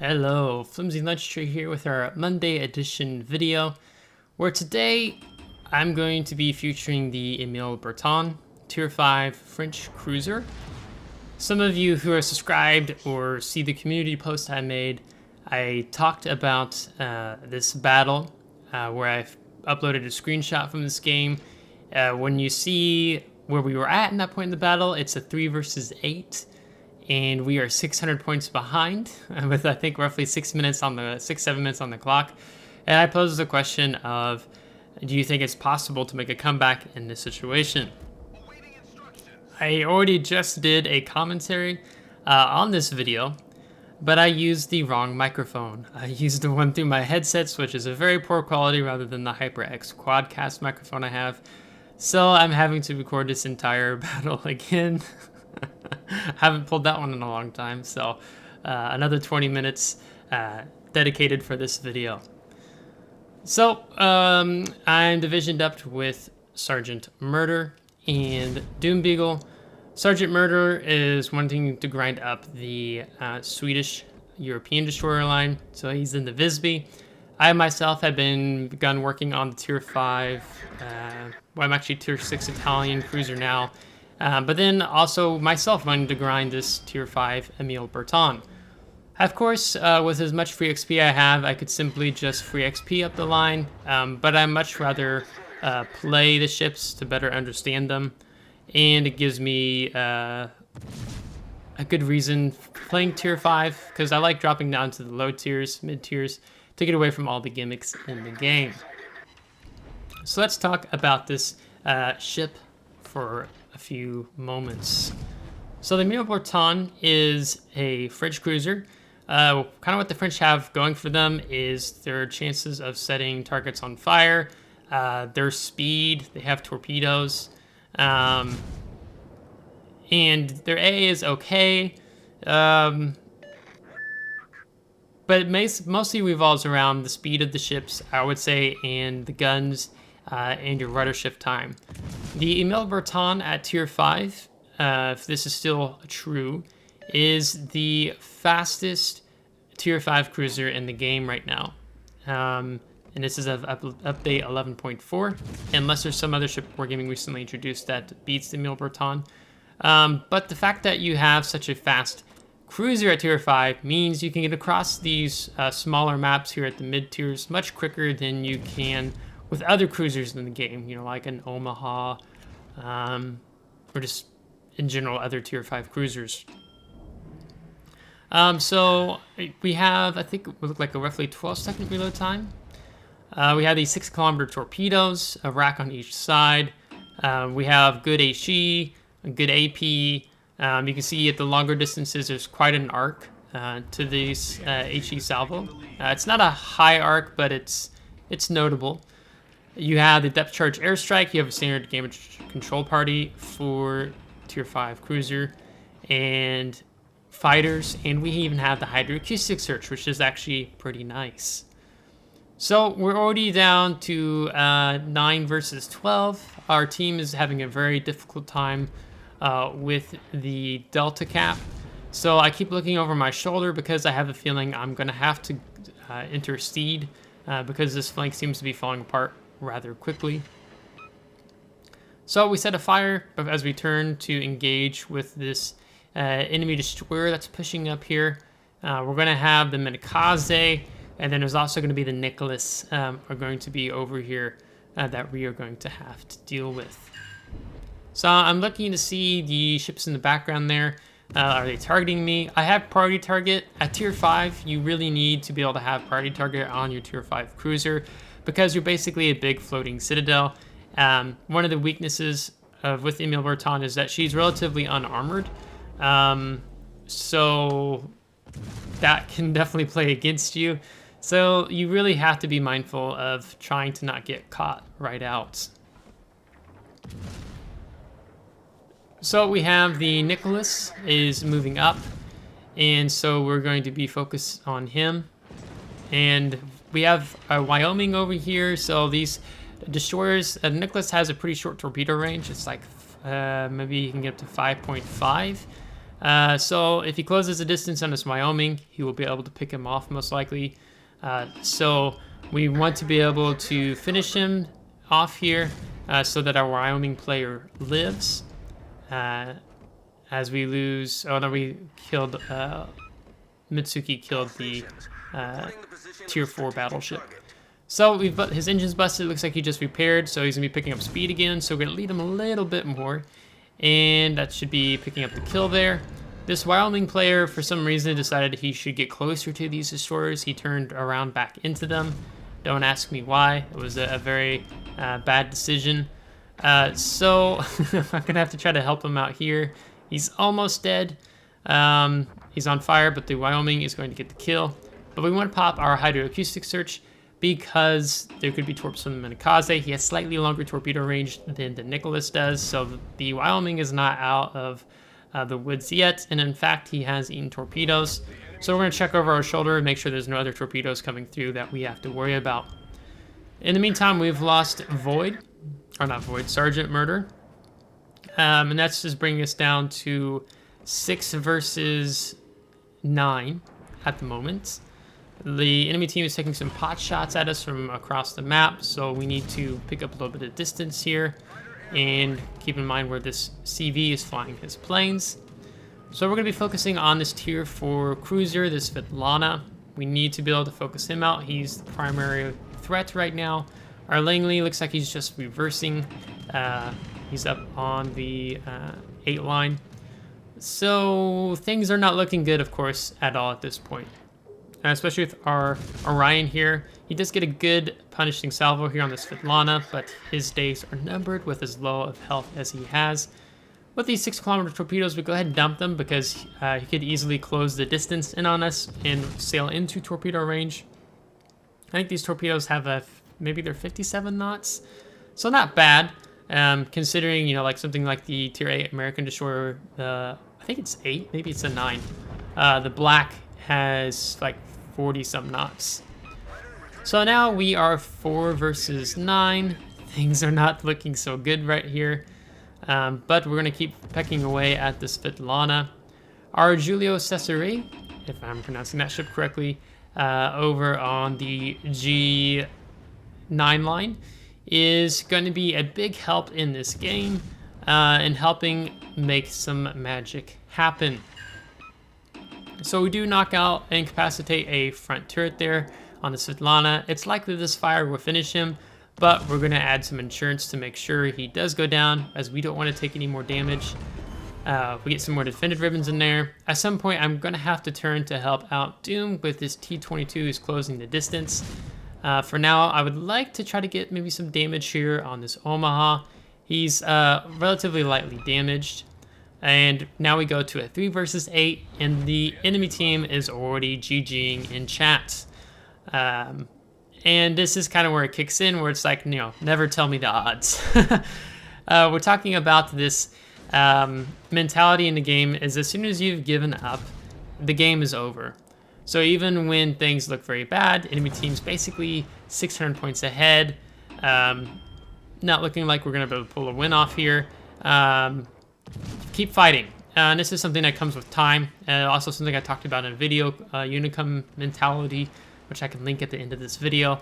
Hello, FlimsyLunchTray here with our Monday edition video, where today I'm going to be featuring the Émile Bertin Tier 5 French cruiser. Some of you who are subscribed or see the community post I made, I talked about this battle where I've uploaded a screenshot from this game. When you see where we were at in that point in the battle, it's a 3 versus 8. And we are 600 points behind with I think roughly 7 minutes on the clock. And I posed the question of, do you think it's possible to make a comeback in this situation? I already just did a commentary on this video, but I used the wrong microphone. I used the one through my headsets, which is a very poor quality rather than the HyperX Quadcast microphone I have. So I'm having to record this entire battle again. Haven't pulled that one in a long time, so another 20 minutes dedicated for this video. So I'm divisioned up with Sergeant Murder and Doombeagle. Sergeant Murder is wanting to grind up the Swedish European destroyer line, so he's in the Visby. I myself have begun working on the Tier 5, well, I'm actually Tier 6 Italian cruiser now. But then also myself wanting to grind this Tier 5 Émile Bertin. Of course, with as much free XP I have, I could simply just free XP up the line, but I much rather play the ships to better understand them, and it gives me a good reason for playing Tier 5, because I like dropping down to the low tiers, mid tiers, to get away from all the gimmicks in the game. So let's talk about this ship for a few moments. So the Émile Bertin is a French cruiser. Kind of what the French have going for them is their chances of setting targets on fire, their speed, they have torpedoes, and their A is okay, but it mostly revolves around the speed of the ships, I would say, and the guns, and your rudder shift time. The Émile Bertin at Tier 5, if this is still true, is the fastest Tier 5 cruiser in the game right now. And this is of update 11.4, unless there's some other ship Wargaming recently introduced that beats the Émile Bertin. But the fact that you have such a fast cruiser at Tier 5 means you can get across these smaller maps here at the mid tiers much quicker than you can with other cruisers in the game, you know, like an Omaha, or just in general other Tier 5 cruisers. So we have, I think it would look like a roughly 12-second reload time. We have these 6-kilometer torpedoes, a rack on each side. We have good HE, a good AP. You can see at the longer distances there's quite an arc to these HE salvo. It's not a high arc, but it's notable. You have the depth charge airstrike. You have a standard damage control party for Tier 5 cruiser and fighters, and we even have the hydroacoustic search, which is actually pretty nice. So we're already down to 9 versus 12. Our team is having a very difficult time with the delta cap. So I keep looking over my shoulder because I have a feeling I'm going to have to intercede because this flank seems to be falling apart rather quickly. So we set a fire as we turn to engage with this enemy destroyer that's pushing up here. We're going to have the Minakaze, and then there's also going to be the Nicholas are going to be over here that we are going to have to deal with. So I'm looking to see the ships in the background there. Are they targeting me? I have priority target. At Tier 5, you really need to be able to have priority target on your Tier 5 cruiser because you're basically a big floating citadel. One of the weaknesses with Émile Bertin is that she's relatively unarmored. So that can definitely play against you. So you really have to be mindful of trying to not get caught right out. So we have the Nicholas is moving up, and so we're going to be focused on him. And we have Wyoming over here, so these destroyers, Nicholas has a pretty short torpedo range. It's like maybe you can get up to 5.5. So if he closes the distance on this Wyoming, he will be able to pick him off most likely. So we want to be able to finish him off here so that our Wyoming player lives. As we lose, oh no, we killed, Mitsuki killed the tier 4 battleship. So his engine's busted. It looks like he just repaired, so he's gonna be picking up speed again. So we're gonna lead him a little bit more, and that should be picking up the kill there. This Wyoming player, for some reason, decided he should get closer to these destroyers. He turned around back into them. Don't ask me why. It was a very bad decision. So I'm gonna have to try to help him out here. He's almost dead. He's on fire, but the Wyoming is going to get the kill. But we want to pop our hydroacoustic search because there could be torps from the Minakaze. He has slightly longer torpedo range than the Nicholas does, so the Wyoming is not out of the woods yet, and in fact, he has eaten torpedoes. So we're going to check over our shoulder and make sure there's no other torpedoes coming through that we have to worry about. In the meantime, we've lost Sergeant Murder, and that's just bringing us down to 6 versus 9 at the moment. The enemy team is taking some pot shots at us from across the map, so we need to pick up a little bit of distance here and keep in mind where this CV is flying his planes. So we're going to be focusing on this tier 4 cruiser, this Svetlana. We need to be able to focus him out. He's the primary threat right now. Our Langley looks like he's just reversing. He's up on the 8 line. So things are not looking good, of course, at all at this point. Especially with our Orion here. He does get a good punishing salvo here on the Svetlana, but his days are numbered with as low of health as he has. With these 6-kilometer torpedoes, we go ahead and dump them because he could easily close the distance in on us and sail into torpedo range. I think these torpedoes have maybe they're 57 knots, so not bad. Considering, you know, like something like the tier 8 American destroyer, I think it's 8, maybe it's a 9. The Black has like 40-some knots. So now we are 4 versus 9. Things are not looking so good right here. But we're going to keep pecking away at the Svetlana. Our Giulio Cesare, if I'm pronouncing that ship correctly, over on the G9 line, is going to be a big help in this game and helping make some magic happen. So we do knock out and incapacitate a front turret there on the Svetlana. It's likely this fire will finish him, but we're going to add some insurance to make sure he does go down, as we don't want to take any more damage. We get some more defended ribbons in there. At some point, I'm going to have to turn to help out Doom with this T-22 who's closing the distance. For now, I would like to try to get maybe some damage here on this Omaha. He's relatively lightly damaged. And now we go to a 3 versus 8, and the enemy team is already GGing in chat. And this is kind of where it kicks in, where it's like, you know, never tell me the odds. We're talking about this mentality in the game is as soon as you've given up, the game is over. So even when things look very bad, enemy team's basically 600 points ahead. Not looking like we're going to be able to pull a win off here. Keep fighting. And this is something that comes with time. Also something I talked about in a video, Unicum mentality, which I can link at the end of this video.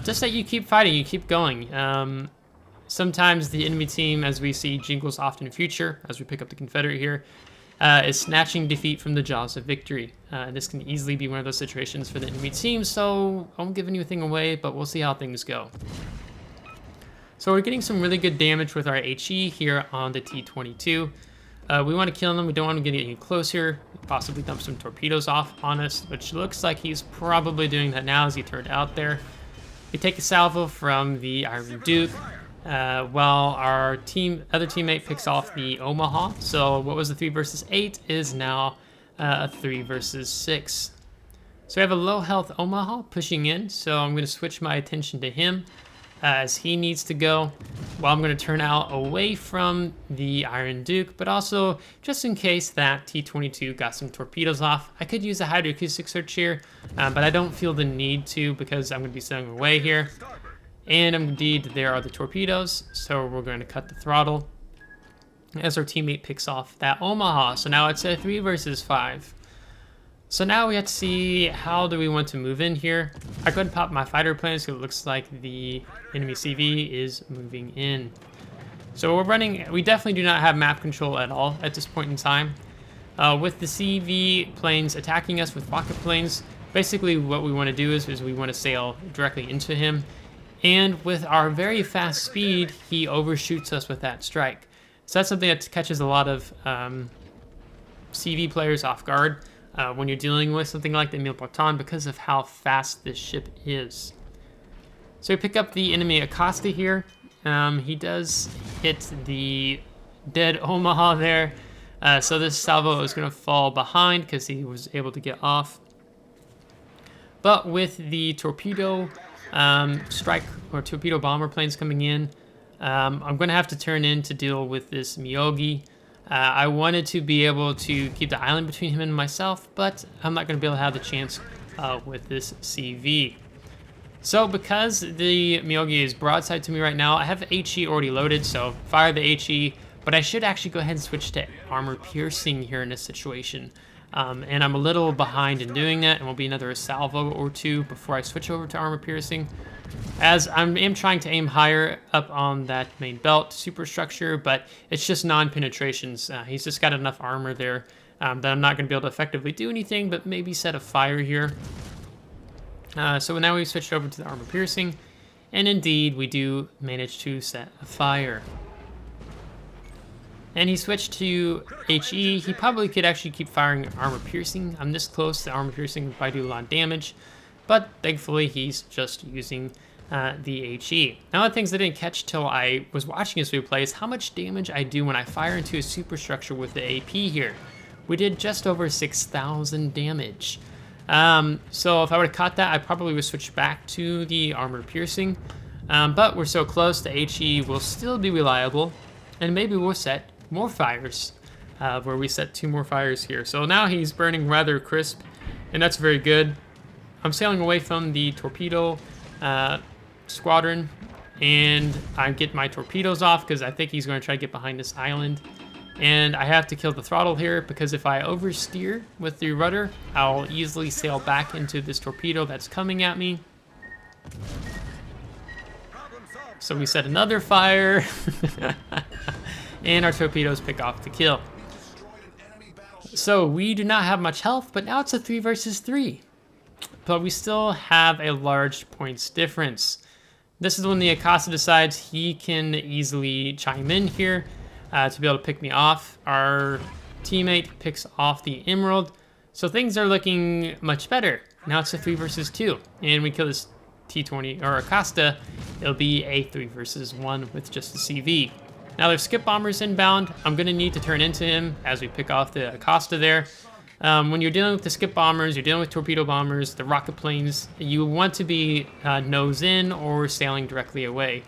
Just that you keep fighting, you keep going. Sometimes the enemy team, as we see jingles often in future, as we pick up the Confederate here, is snatching defeat from the jaws of victory. This can easily be one of those situations for the enemy team, so I won't give anything away, but we'll see how things go. So we're getting some really good damage with our HE here on the T-22. We want to kill him. We don't want him to get any closer. Possibly dump some torpedoes off on us, which looks like he's probably doing that now as he turned out there. We take a salvo from the Iron Duke, while our other teammate picks off the Omaha. So what was the 3 versus 8 is now a 3 versus 6. So we have a low health Omaha pushing in, so I'm going to switch my attention to him as he needs to go, while I'm going to turn out away from the Iron Duke, but also just in case that T-22 got some torpedoes off. I could use a hydroacoustic search here, but I don't feel the need to because I'm going to be sailing away here. And indeed, there are the torpedoes, so we're going to cut the throttle. as our teammate picks off that Omaha. So now it's a 3 versus 5. So now we have to see how do we want to move in here. I go ahead and pop my fighter planes because it looks like the enemy CV is moving in. So we're running, we definitely do not have map control at all at this point in time. With the CV planes attacking us with rocket planes, basically what we want to do is we want to sail directly into him. And with our very fast speed, he overshoots us with that strike. So that's something that catches a lot of CV players off guard when you're dealing with something like the Émile Bertin because of how fast this ship is. So we pick up the enemy Acosta here. He does hit the dead Omaha there. So this salvo is going to fall behind because he was able to get off. But with the torpedo strike or torpedo bomber planes coming in, I'm going to have to turn in to deal with this Miyogi. I wanted to be able to keep the island between him and myself, but I'm not going to be able to have the chance with this CV. So because the Miyogi is broadside to me right now, I have HE already loaded, so fire the HE, but I should actually go ahead and switch to armor piercing here in this situation. And I'm a little behind in doing that, and will be another salvo or two before I switch over to armor piercing. As I am trying to aim higher up on that main belt superstructure, but it's just non-penetrations. He's just got enough armor there that I'm not going to be able to effectively do anything, but maybe set a fire here. So now we've switched over to the armor piercing, and indeed we do manage to set a fire. And he switched to HE. He probably could actually keep firing armor piercing. I'm this close. The armor piercing would probably do a lot of damage. But thankfully, he's just using the HE. Now, the things I didn't catch till I was watching this replay is how much damage I do when I fire into a superstructure with the AP here. We did just over 6,000 damage. So if I would have caught that, I probably would switch back to the armor piercing. But we're so close, the HE will still be reliable. And maybe we'll set more fires, where we set 2 more fires here. So now he's burning rather crisp, and that's very good. I'm sailing away from the torpedo squadron, and I get my torpedoes off because I think he's going to try to get behind this island. And I have to kill the throttle here because if I oversteer with the rudder, I'll easily sail back into this torpedo that's coming at me. So we set another fire, and our torpedoes pick off the kill. So we do not have much health, but now it's a 3 versus 3. But we still have a large points difference. This is when the Acosta decides he can easily chime in here to be able to pick me off. Our teammate picks off the Emerald. So things are looking much better. Now it's a 3 versus 2. And we kill this T-20 or Acosta. It'll be a 3 versus 1 with just the CV. Now there's skip bombers inbound. I'm going to need to turn into him as we pick off the Acosta there. When you're dealing with the skip bombers, you're dealing with torpedo bombers, the rocket planes, you want to be nose in or sailing directly away.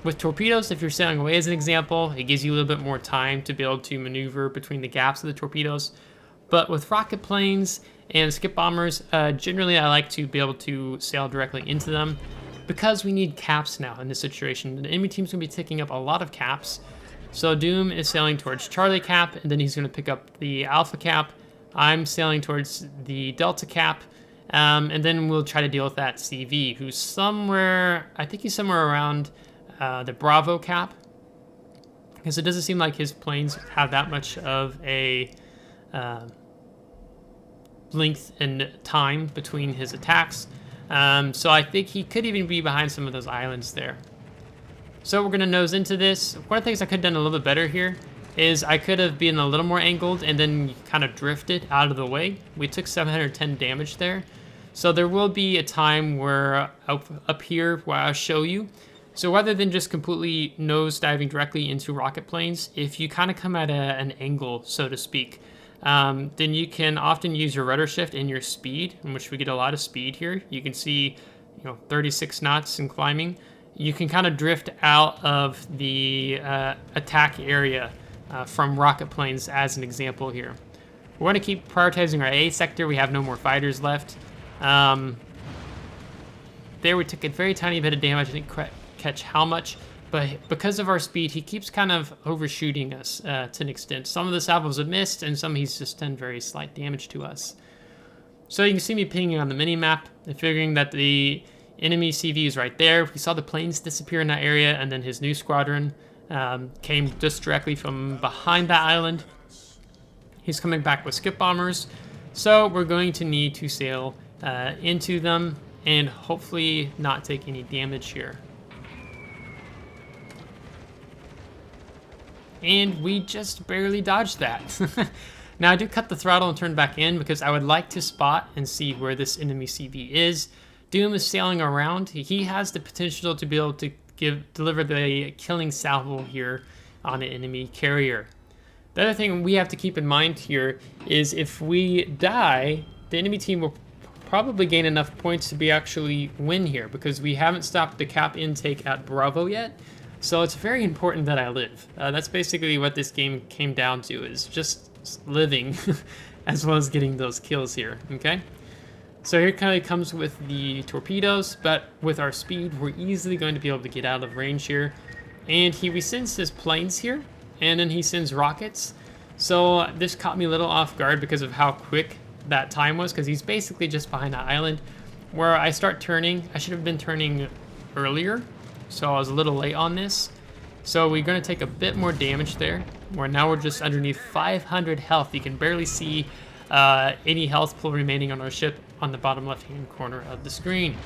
With torpedoes, if you're sailing away as an example, it gives you a little bit more time to be able to maneuver between the gaps of the torpedoes. But with rocket planes and skip bombers, generally I like to be able to sail directly into them because we need caps now in this situation. The enemy team's going to be taking up a lot of caps. So Doom is sailing towards Charlie Cap, and then he's going to pick up the Alpha Cap. I'm sailing towards the Delta Cap, and then we'll try to deal with that CV, who's somewhere, I think he's somewhere around the Bravo Cap, because it doesn't seem like his planes have that much of a length and time between his attacks. So I think he could even be behind some of those islands there. So we're going to nose into this. One of the things I could have done a little bit better here is I could have been a little more angled and then kind of drifted out of the way. We took 710 damage there. So there will be a time where up here where I'll show you. So rather than just completely nose diving directly into rocket planes, if you kind of come at an angle, so to speak, then you can often use your rudder shift and your speed, in which we get a lot of speed here. You can see, 36 knots in climbing. You can kind of drift out of the attack area from rocket planes as an example here. We're going to keep prioritizing our A sector. We have no more fighters left. There we took a very tiny bit of damage. I didn't catch how much, but because of our speed, he keeps kind of overshooting us to an extent. Some of the salvos have missed, and some he's just done very slight damage to us. So you can see me pinging on the mini-map and figuring that the enemy CV is right there. We saw the planes disappear in that area, and then his new squadron came just directly from behind that island. He's coming back with skip bombers, so we're going to need to sail into them and hopefully not take any damage here. And we just barely dodged that. Now I do cut the throttle and turn back in because I would like to spot and see where this enemy CV is. Doom is sailing around. He has the potential to be able to deliver the killing salvo here on an enemy carrier. The other thing we have to keep in mind here is if we die, the enemy team will probably gain enough points to be actually win here because we haven't stopped the cap intake at Bravo yet. So it's very important that I live. That's basically what this game came down to, is just living as well as getting those kills here, okay? So here kind of comes with the torpedoes, but with our speed, we're easily going to be able to get out of range here. And he resends his planes here, and then he sends rockets. So this caught me a little off guard because of how quick that time was, because he's basically just behind that island. Where I start turning, I should have been turning earlier, so I was a little late on this. So we're going to take a bit more damage there, where now we're just underneath 500 health. You can barely see any health pool remaining on our ship on the bottom left-hand corner of the screen.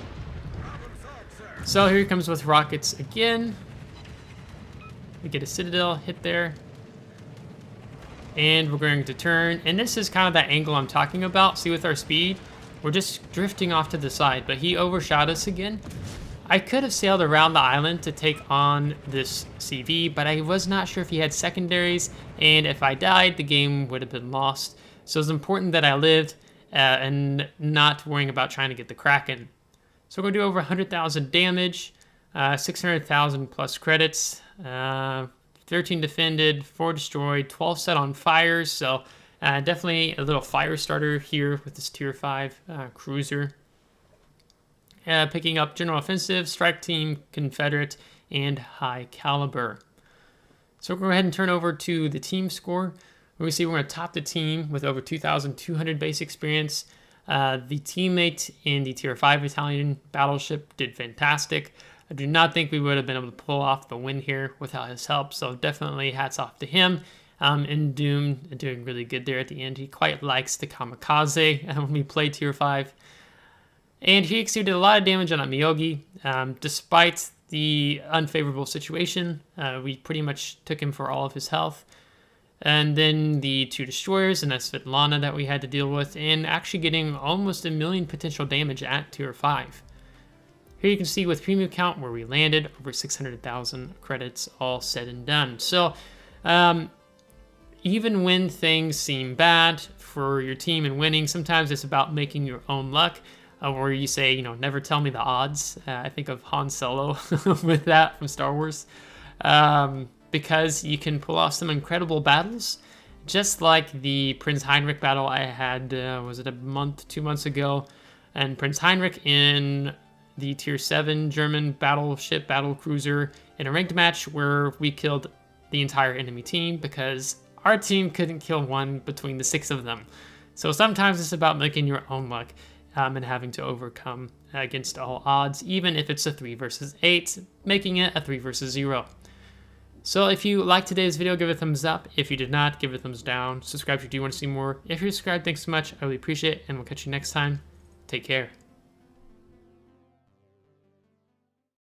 So here he comes with rockets again. We get a Citadel hit there. And we're going to turn. And this is kind of that angle I'm talking about. See, with our speed, we're just drifting off to the side, but he overshot us again. I could have sailed around the island to take on this CV, but I was not sure if he had secondaries, and if I died, the game would have been lost. So it's important that I lived and not worrying about trying to get the Kraken. So we're going to do over 100,000 damage, 600,000 plus credits, 13 defended, 4 destroyed, 12 set on fires. So definitely a little fire starter here with this tier 5 cruiser. Picking up General Offensive, Strike Team, Confederate, and High Caliber. So we're going to go ahead and turn over to the team score. We see we're going to top the team with over 2,200 base experience. The teammate in the Tier 5 Battalion battleship did fantastic. I do not think we would have been able to pull off the win here without his help, so definitely hats off to him. And Doom doing really good there at the end. He quite likes the kamikaze when we play Tier 5. And he exceeded a lot of damage on that Miyogi. Despite the unfavorable situation, we pretty much took him for all of his health. And then the 2 destroyers, and that's Svetlana that we had to deal with, and actually getting almost 1 million potential damage at Tier 5. Here you can see with premium count where we landed, over 600,000 credits all said and done. So even when things seem bad for your team and winning, sometimes it's about making your own luck. Where you say, you know, never tell me the odds. I think of Han Solo with that from Star Wars. Because you can pull off some incredible battles. Just like the Prince Heinrich battle I had, was it 2 months ago? And Prince Heinrich in the Tier 7 German battleship, battle cruiser, in a ranked match where we killed the entire enemy team because our team couldn't kill one between the 6 of them. So sometimes it's about making your own luck. And having to overcome against all odds, even if it's a 3 versus 8, making it a 3 versus 0. So if you liked today's video, give it a thumbs up. If you did not, give it a thumbs down. Subscribe if you do want to see more. If you're subscribed, thanks so much. I really appreciate it, and we'll catch you next time. Take care.